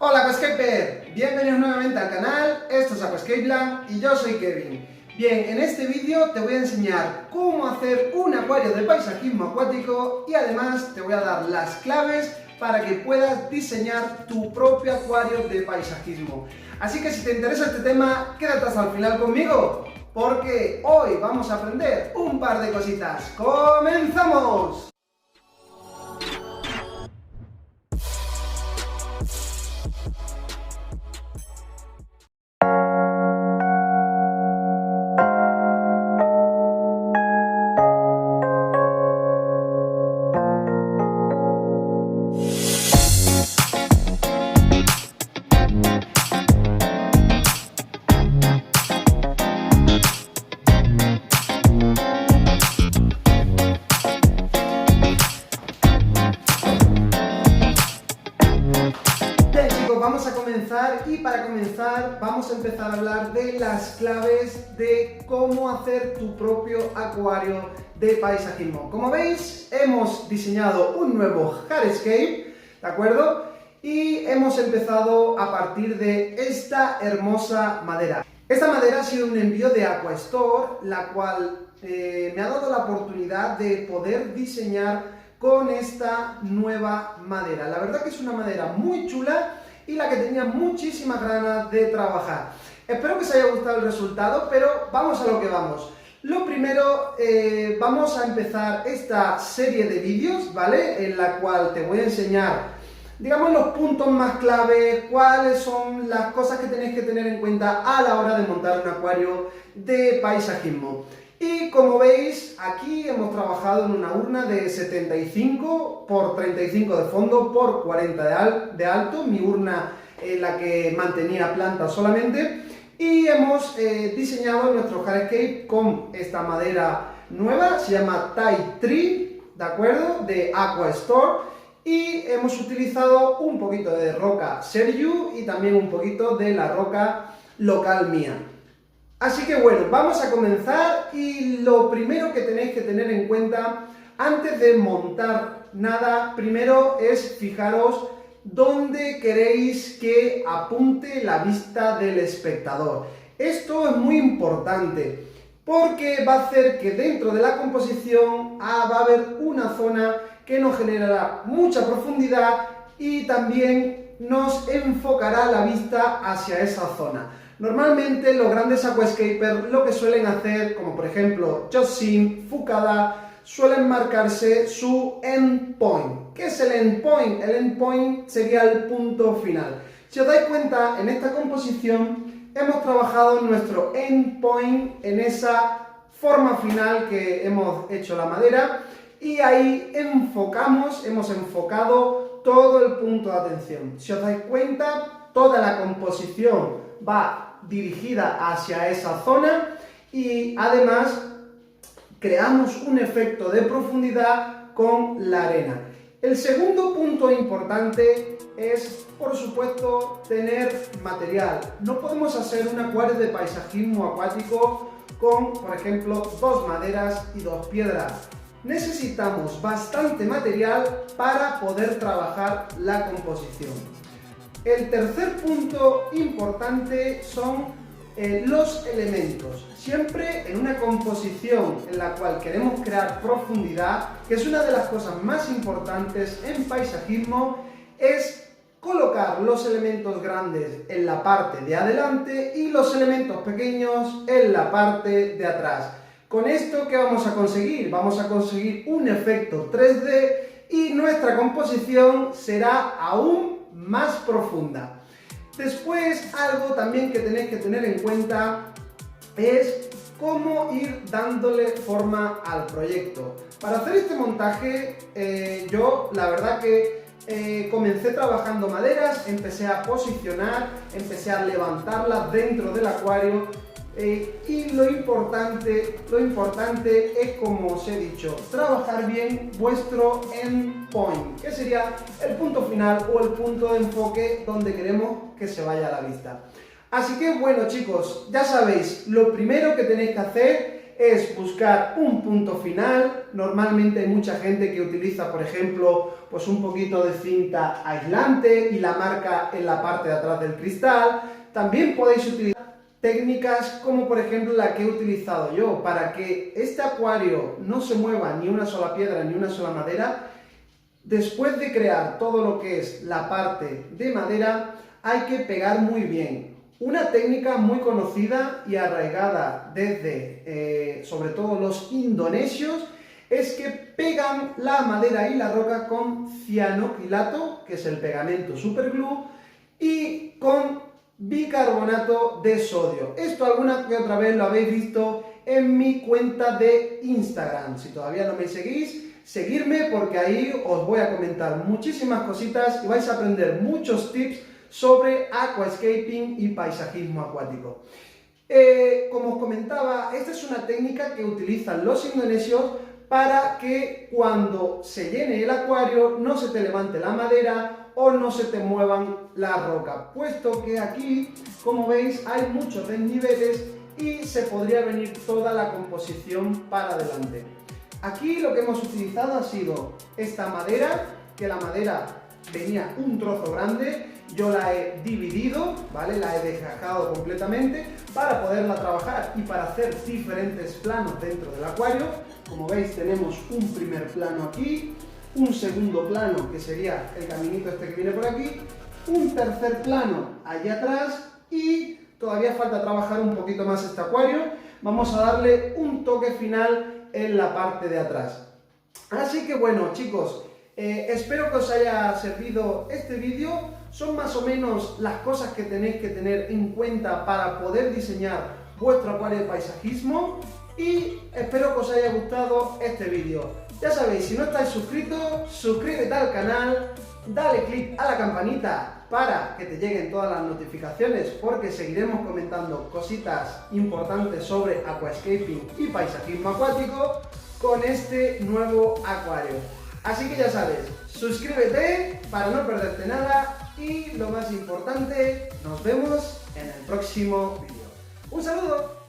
Hola Aquascaper, bienvenidos nuevamente al canal, esto es Aquascapeland y yo soy Kevin. Bien, en este vídeo te voy a enseñar cómo hacer un acuario de paisajismo acuático y además te voy a dar las claves para que puedas diseñar tu propio acuario de paisajismo. Así que si te interesa este tema, quédate hasta el final conmigo, porque hoy vamos a aprender un par de cositas. ¡Comenzamos! Vamos a comenzar y para comenzar vamos a empezar a hablar de las claves de cómo hacer tu propio acuario de paisajismo. Como veis, hemos diseñado un nuevo hardscape, ¿de acuerdo? Y hemos empezado a partir de esta hermosa madera. Esta madera ha sido un envío de Aquastore, la cual me ha dado la oportunidad de poder diseñar con esta nueva madera. La verdad que es una madera muy chula y la que tenía muchísimas ganas de trabajar. Espero que os haya gustado el resultado, pero vamos a lo que vamos. Lo primero, vamos a empezar esta serie de vídeos, ¿vale? En la cual te voy a enseñar, digamos, los puntos más clave, cuáles son las cosas que tenéis que tener en cuenta a la hora de montar un acuario de paisajismo. Y como veis, aquí hemos trabajado en una urna de 75 por 35 de fondo por 40 de alto, mi urna la que mantenía plantas solamente, y hemos diseñado nuestro hardscape con esta madera nueva, se llama Type Tree, ¿de acuerdo? De Aquastore, y hemos utilizado un poquito de roca Sergiu y también un poquito de la roca local mía. Así que bueno, vamos a comenzar y lo primero que tenéis que tener en cuenta antes de montar nada, primero es fijaros dónde queréis que apunte la vista del espectador. Esto es muy importante porque va a hacer que dentro de la composición va a haber una zona que nos generará mucha profundidad y también nos enfocará la vista hacia esa zona. Normalmente los grandes aquascapers lo que suelen hacer, como por ejemplo Josin, Fukada, suelen marcarse su endpoint. ¿Qué es el endpoint? El endpoint sería el punto final. Si os dais cuenta, en esta composición hemos trabajado nuestro endpoint en esa forma final que hemos hecho la madera y ahí hemos enfocado todo el punto de atención. Si os dais cuenta, toda la composición va dirigida hacia esa zona y además creamos un efecto de profundidad con la arena. El segundo punto importante es, por supuesto, tener material. No podemos hacer un acuario de paisajismo acuático con, por ejemplo, 2 maderas y 2 piedras. Necesitamos bastante material para poder trabajar la composición. El tercer punto importante son los elementos. Siempre en una composición en la cual queremos crear profundidad, que es una de las cosas más importantes en paisajismo, es colocar los elementos grandes en la parte de adelante y los elementos pequeños en la parte de atrás. Con esto, ¿qué vamos a conseguir? Vamos a conseguir un efecto 3D y nuestra composición será aún más profunda. Después, algo también que tenéis que tener en cuenta es cómo ir dándole forma al proyecto. Para hacer este montaje, yo la verdad que comencé trabajando maderas, empecé a posicionar, empecé a levantarlas dentro del acuario. Y lo importante es, como os he dicho, trabajar bien vuestro endpoint, que sería el punto final o el punto de enfoque donde queremos que se vaya la vista. Así que bueno, chicos, ya sabéis, lo primero que tenéis que hacer es buscar un punto final. Normalmente hay mucha gente que utiliza, por ejemplo, pues un poquito de cinta aislante y la marca en la parte de atrás del cristal. También podéis utilizar técnicas como por ejemplo la que he utilizado yo para que este acuario no se mueva ni una sola piedra ni una sola madera. Después de crear todo lo que es la parte de madera, hay que pegar muy bien. Una técnica muy conocida y arraigada desde sobre todo los indonesios es que pegan la madera y la roca con cianocrilato, que es el pegamento superglue, y con bicarbonato de sodio. Esto alguna que otra vez lo habéis visto en mi cuenta de Instagram. Si todavía no me seguís, seguirme porque ahí os voy a comentar muchísimas cositas y vais a aprender muchos tips sobre aquascaping y paisajismo acuático. Como os comentaba, esta es una técnica que utilizan los indonesios para que cuando se llene el acuario no se te levante la madera o no se te muevan las rocas, puesto que aquí, como veis, hay muchos desniveles y se podría venir toda la composición para adelante. Aquí lo que hemos utilizado ha sido esta madera, que la madera venía un trozo grande, yo la he dividido, ¿vale? La he desgajado completamente para poderla trabajar y para hacer diferentes planos dentro del acuario. Como veis, tenemos un primer plano aquí, un segundo plano que sería el caminito este que viene por aquí, un tercer plano allá atrás y todavía falta trabajar un poquito más este acuario. Vamos a darle un toque final en la parte de atrás. Así que bueno, chicos, espero que os haya servido este vídeo. Son más o menos las cosas que tenéis que tener en cuenta para poder diseñar vuestro acuario de paisajismo y espero que os haya gustado este vídeo. Ya sabéis, si no estáis suscritos, suscríbete al canal, dale click a la campanita para que te lleguen todas las notificaciones porque seguiremos comentando cositas importantes sobre aquascaping y paisajismo acuático con este nuevo acuario. Así que ya sabes, suscríbete para no perderte nada y lo más importante, nos vemos en el próximo vídeo. ¡Un saludo!